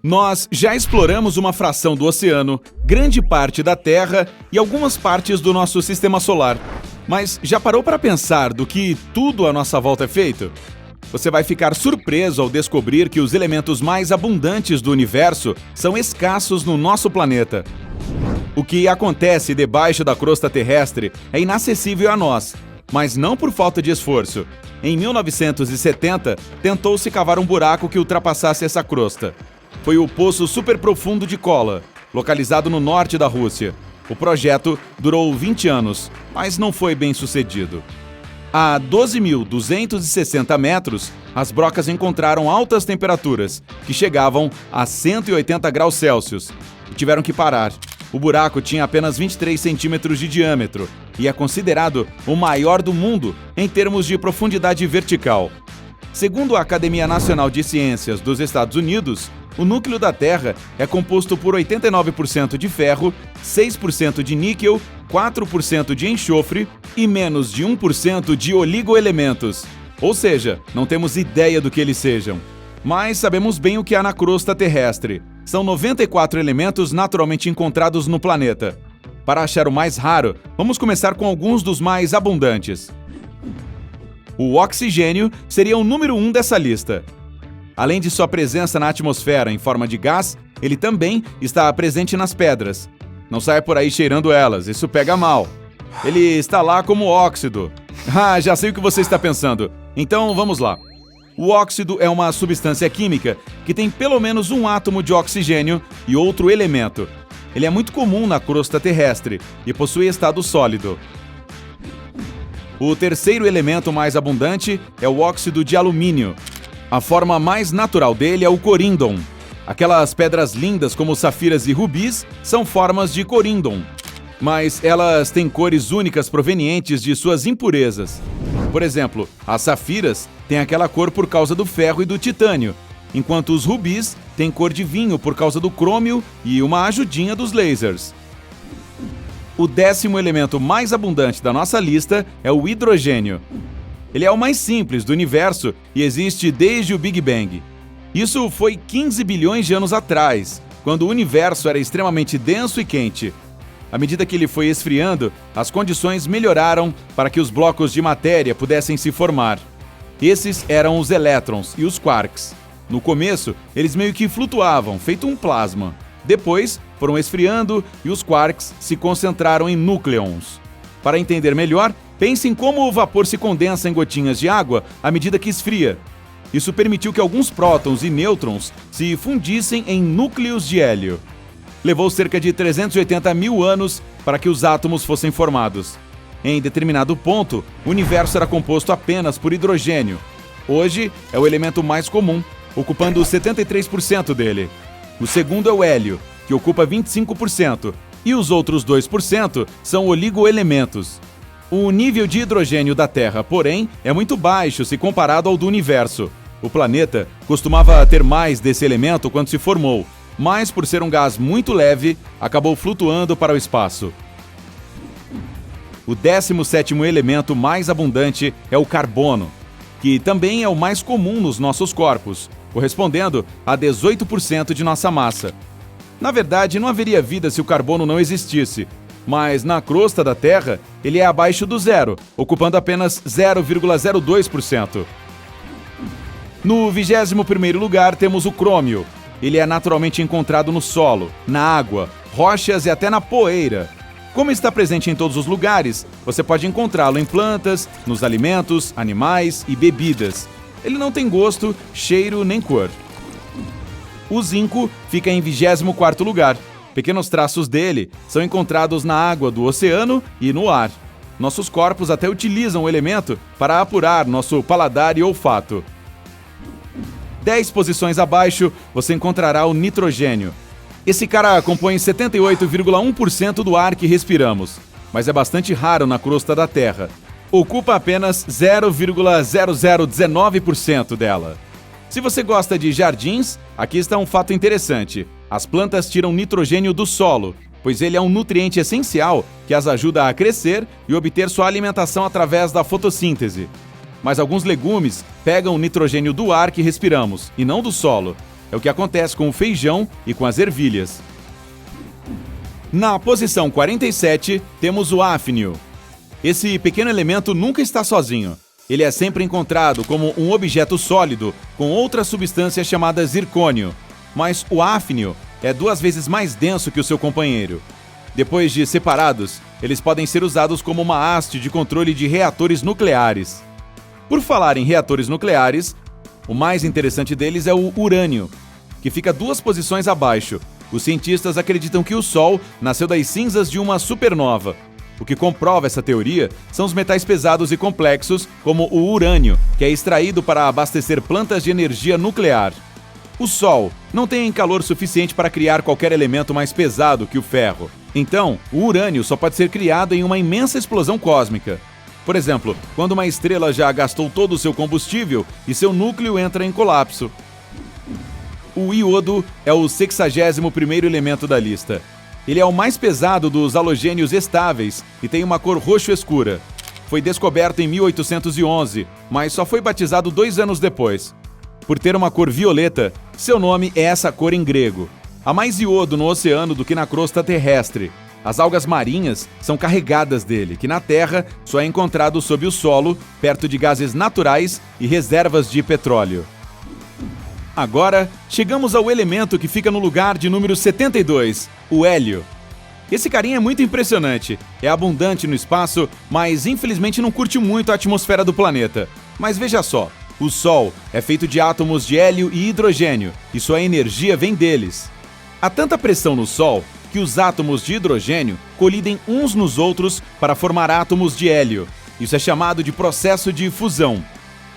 Nós já exploramos uma fração do oceano, grande parte da Terra e algumas partes do nosso sistema solar. Mas já parou para pensar do que tudo à nossa volta é feito? Você vai ficar surpreso ao descobrir que os elementos mais abundantes do universo são escassos no nosso planeta. O que acontece debaixo da crosta terrestre é inacessível a nós, mas não por falta de esforço. Em 1970, tentou-se cavar um buraco que ultrapassasse essa crosta. Foi o Poço Superprofundo de Kola, localizado no norte da Rússia. O projeto durou 20 anos, mas não foi bem sucedido. A 12.260 metros, as brocas encontraram altas temperaturas, que chegavam a 180 graus Celsius, e tiveram que parar. O buraco tinha apenas 23 centímetros de diâmetro e é considerado o maior do mundo em termos de profundidade vertical. Segundo a Academia Nacional de Ciências dos Estados Unidos, o núcleo da Terra é composto por 89% de ferro, 6% de níquel, 4% de enxofre e menos de 1% de oligoelementos. Ou seja, não temos ideia do que eles sejam. Mas sabemos bem o que há na crosta terrestre. São 94 elementos naturalmente encontrados no planeta. Para achar o mais raro, vamos começar com alguns dos mais abundantes. O oxigênio seria o número 1 dessa lista. Além de sua presença na atmosfera em forma de gás, ele também está presente nas pedras. Não saia por aí cheirando elas, isso pega mal. Ele está lá como óxido. Ah, já sei o que você está pensando. Então vamos lá. O óxido é uma substância química que tem pelo menos um átomo de oxigênio e outro elemento. Ele é muito comum na crosta terrestre e possui estado sólido. O terceiro elemento mais abundante é o óxido de alumínio. A forma mais natural dele é o coríndon. Aquelas pedras lindas como safiras e rubis são formas de coríndon, mas elas têm cores únicas provenientes de suas impurezas. Por exemplo, as safiras têm aquela cor por causa do ferro e do titânio, enquanto os rubis têm cor de vinho por causa do crômio e uma ajudinha dos lasers. O 10º elemento mais abundante da nossa lista é o hidrogênio. Ele é o mais simples do universo e existe desde o Big Bang. Isso foi 15 bilhões de anos atrás, quando o universo era extremamente denso e quente. À medida que ele foi esfriando, as condições melhoraram para que os blocos de matéria pudessem se formar. Esses eram os elétrons e os quarks. No começo, eles meio que flutuavam, feito um plasma. Depois, foram esfriando e os quarks se concentraram em núcleons. Para entender melhor, pense em como o vapor se condensa em gotinhas de água à medida que esfria. Isso permitiu que alguns prótons e nêutrons se fundissem em núcleos de hélio. Levou cerca de 380 mil anos para que os átomos fossem formados. Em determinado ponto, o universo era composto apenas por hidrogênio. Hoje, é o elemento mais comum, ocupando 73% dele. O segundo é o hélio, que ocupa 25%, e os outros 2% são oligoelementos. O nível de hidrogênio da Terra, porém, é muito baixo se comparado ao do universo. O planeta costumava ter mais desse elemento quando se formou, mas por ser um gás muito leve, acabou flutuando para o espaço. O 17º elemento mais abundante é o carbono, que também é o mais comum nos nossos corpos, correspondendo a 18% de nossa massa. Na verdade, não haveria vida se o carbono não existisse, mas na crosta da Terra, ele é abaixo do zero, ocupando apenas 0,02%. No 21º lugar temos o crômio. Ele é naturalmente encontrado no solo, na água, rochas e até na poeira. Como está presente em todos os lugares, você pode encontrá-lo em plantas, nos alimentos, animais e bebidas. Ele não tem gosto, cheiro nem cor. O zinco fica em 24º lugar. Pequenos traços dele são encontrados na água do oceano e no ar. Nossos corpos até utilizam o elemento para apurar nosso paladar e olfato. 10 posições abaixo, você encontrará o nitrogênio. Esse cara compõe 78,1% do ar que respiramos, mas é bastante raro na crosta da Terra. Ocupa apenas 0,0019% dela. Se você gosta de jardins, aqui está um fato interessante. As plantas tiram nitrogênio do solo, pois ele é um nutriente essencial que as ajuda a crescer e obter sua alimentação através da fotossíntese. Mas alguns legumes pegam o nitrogênio do ar que respiramos, e não do solo. É o que acontece com o feijão e com as ervilhas. Na posição 47, temos o hafnio. Esse pequeno elemento nunca está sozinho. Ele é sempre encontrado como um objeto sólido com outra substância chamada zircônio, mas o hafnio é 2 vezes mais denso que o seu companheiro. Depois de separados, eles podem ser usados como uma haste de controle de reatores nucleares. Por falar em reatores nucleares, o mais interessante deles é o urânio, que fica 2 posições abaixo. Os cientistas acreditam que o Sol nasceu das cinzas de uma supernova. O que comprova essa teoria são os metais pesados e complexos, como o urânio, que é extraído para abastecer plantas de energia nuclear. O Sol não tem calor suficiente para criar qualquer elemento mais pesado que o ferro. Então, o urânio só pode ser criado em uma imensa explosão cósmica. Por exemplo, quando uma estrela já gastou todo o seu combustível e seu núcleo entra em colapso. O iodo é o 61º elemento da lista. Ele é o mais pesado dos halogênios estáveis e tem uma cor roxo escura. Foi descoberto em 1811, mas só foi batizado 2 anos depois. Por ter uma cor violeta, seu nome é essa cor em grego. Há mais iodo no oceano do que na crosta terrestre. As algas marinhas são carregadas dele, que na Terra só é encontrado sob o solo, perto de gases naturais e reservas de petróleo. Agora, chegamos ao elemento que fica no lugar de número 72, o hélio. Esse carinha é muito impressionante, é abundante no espaço, mas infelizmente não curte muito a atmosfera do planeta. Mas veja só, o Sol é feito de átomos de hélio e hidrogênio, e sua energia vem deles. Há tanta pressão no Sol que os átomos de hidrogênio colidem uns nos outros para formar átomos de hélio. Isso é chamado de processo de fusão.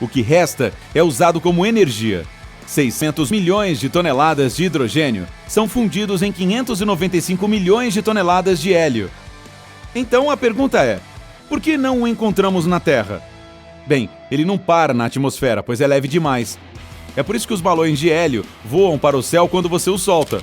O que resta é usado como energia. 600 milhões de toneladas de hidrogênio são fundidos em 595 milhões de toneladas de hélio. Então a pergunta é, por que não o encontramos na Terra? Bem, ele não para na atmosfera, pois é leve demais. É por isso que os balões de hélio voam para o céu quando você os solta.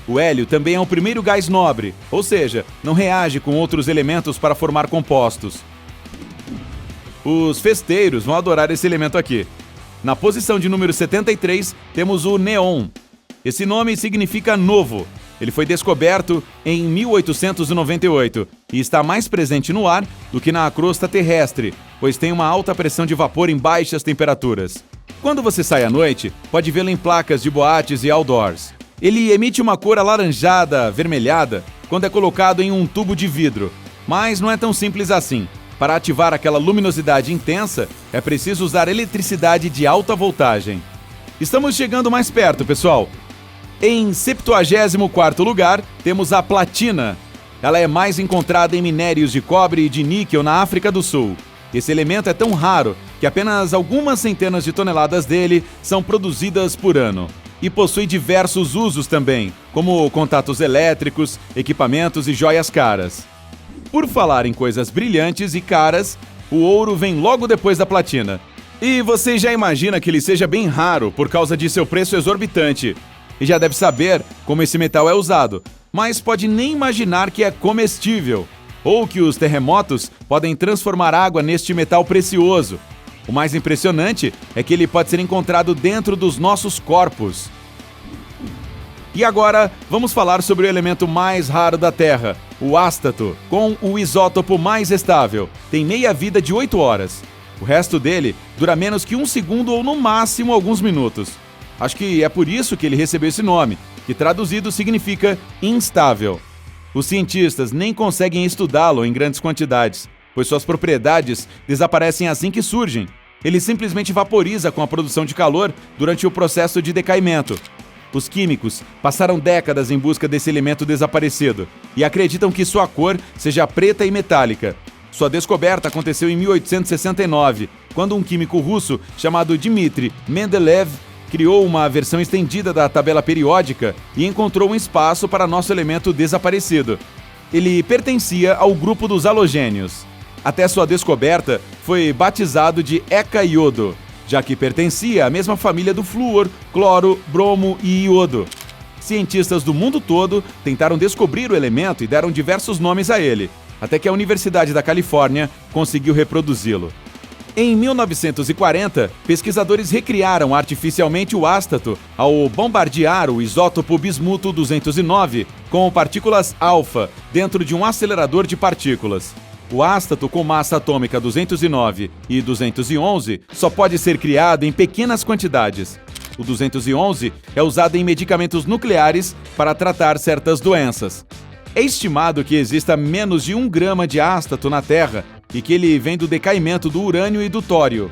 O hélio também é o primeiro gás nobre, ou seja, não reage com outros elementos para formar compostos. Os festeiros vão adorar esse elemento aqui. Na posição de número 73, temos o neon. Esse nome significa novo. Ele foi descoberto em 1898 e está mais presente no ar do que na crosta terrestre, pois tem uma alta pressão de vapor em baixas temperaturas. Quando você sai à noite, pode vê-lo em placas de boates e outdoors. Ele emite uma cor alaranjada, avermelhada, quando é colocado em um tubo de vidro. Mas não é tão simples assim. Para ativar aquela luminosidade intensa, é preciso usar eletricidade de alta voltagem. Estamos chegando mais perto, pessoal. Em 74º lugar, temos a platina. Ela é mais encontrada em minérios de cobre e de níquel na África do Sul. Esse elemento é tão raro que apenas algumas centenas de toneladas dele são produzidas por ano. E possui diversos usos também, como contatos elétricos, equipamentos e joias caras. Por falar em coisas brilhantes e caras, o ouro vem logo depois da platina. E você já imagina que ele seja bem raro por causa de seu preço exorbitante. E já deve saber como esse metal é usado, mas pode nem imaginar que é comestível, ou que os terremotos podem transformar água neste metal precioso. O mais impressionante é que ele pode ser encontrado dentro dos nossos corpos. E agora, vamos falar sobre o elemento mais raro da Terra, o ástato, com o isótopo mais estável. Tem meia-vida de 8 horas. O resto dele dura menos que 1 segundo ou no máximo alguns minutos. Acho que é por isso que ele recebeu esse nome, que traduzido significa instável. Os cientistas nem conseguem estudá-lo em grandes quantidades, pois suas propriedades desaparecem assim que surgem. Ele simplesmente vaporiza com a produção de calor durante o processo de decaimento. Os químicos passaram décadas em busca desse elemento desaparecido e acreditam que sua cor seja preta e metálica. Sua descoberta aconteceu em 1869, quando um químico russo chamado Dmitry Mendeleev criou uma versão estendida da tabela periódica e encontrou um espaço para nosso elemento desaparecido. Ele pertencia ao grupo dos halogênios. Até sua descoberta, foi batizado de heca-iodo, já que pertencia à mesma família do flúor, cloro, bromo e iodo. Cientistas do mundo todo tentaram descobrir o elemento e deram diversos nomes a ele, até que a Universidade da Califórnia conseguiu reproduzi-lo. Em 1940, pesquisadores recriaram artificialmente o ástato ao bombardear o isótopo bismuto 209 com partículas alfa dentro de um acelerador de partículas. O ástato com massa atômica 209 e 211 só pode ser criado em pequenas quantidades. O 211 é usado em medicamentos nucleares para tratar certas doenças. É estimado que exista menos de 1 grama de ástato na Terra e que ele vem do decaimento do urânio e do tório.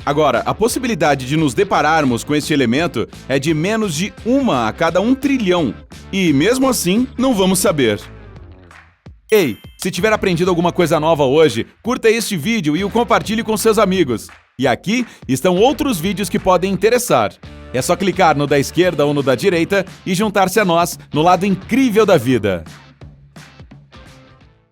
Agora, a possibilidade de nos depararmos com este elemento é de menos de 1 a cada 1 trilhão. E mesmo assim, não vamos saber. Ei, se tiver aprendido alguma coisa nova hoje, curta este vídeo e o compartilhe com seus amigos. E aqui estão outros vídeos que podem interessar. É só clicar no da esquerda ou no da direita e juntar-se a nós no lado incrível da vida.